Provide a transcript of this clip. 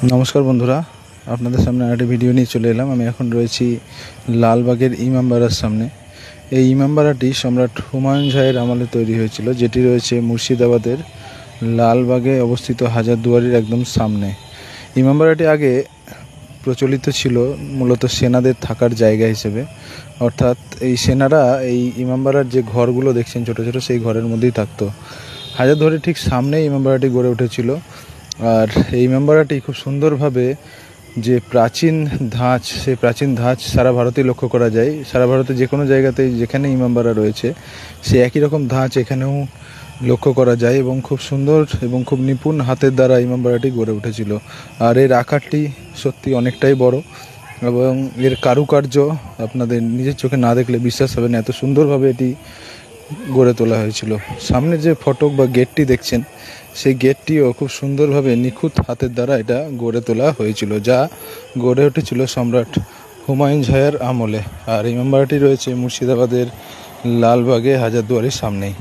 নমস্কার বন্ধুরা, আপনাদের সামনে আরেকটি ভিডিও নিয়ে চলে এলাম। আমি এখন রয়েছি লালবাগের ইমামবাড়ার সামনে। এই ইমামবাড়াটি সম্রাট হুমায়ুন শাহের আমলে তৈরি হয়েছিল, যেটি রয়েছে মুর্শিদাবাদের লালবাগে অবস্থিত হাজারদুয়ারির একদম সামনে। ইমামবাড়াটি আগে প্রচলিত ছিল মূলত সেনাদের থাকার জায়গা হিসেবে, অর্থাৎ এই সেনারা এই ইমামবাড়ার যে ঘরগুলো দেখছেন ছোট ছোট, সেই ঘরের মধ্যেই থাকতো। হাজারদুয়ারির ঠিক সামনেই ইমামবাড়াটি গড়ে উঠেছিল। আর এই ইমামবাড়াটি খুব সুন্দরভাবে যে প্রাচীন ধাঁচ, সেই প্রাচীন ধাঁচ সারা ভারতেই লক্ষ্য করা যায়। সারা ভারতে যে কোনো জায়গাতেই যেখানে ইমামবাড়া রয়েছে, সে একই রকম ধাঁচ এখানেও লক্ষ্য করা যায় এবং খুব সুন্দর এবং খুব নিপুণ হাতের দ্বারা ইমামবাড়াটি গড়ে উঠেছিল। আর এর আকারটি সত্যি অনেকটাই বড় এবং এর কারুকার্য আপনাদের নিজের চোখে না দেখলে বিশ্বাস হবে না, এত সুন্দরভাবে এটি গড়ে তোলা হয়েছিল। সামনে যে ফটক বা গেটটি দেখছেন, সেই গেটটিও খুব সুন্দরভাবে নিখুঁত হাতের দ্বারা এটা গড়ে তোলা হয়েছিল, যা গড়ে উঠেছিল সম্রাট হুমায়ুন শাহের আমলে। আর ইমামবাড়াটি রয়েছে মুর্শিদাবাদের লালবাগে হাজারদুয়ারির সামনেই।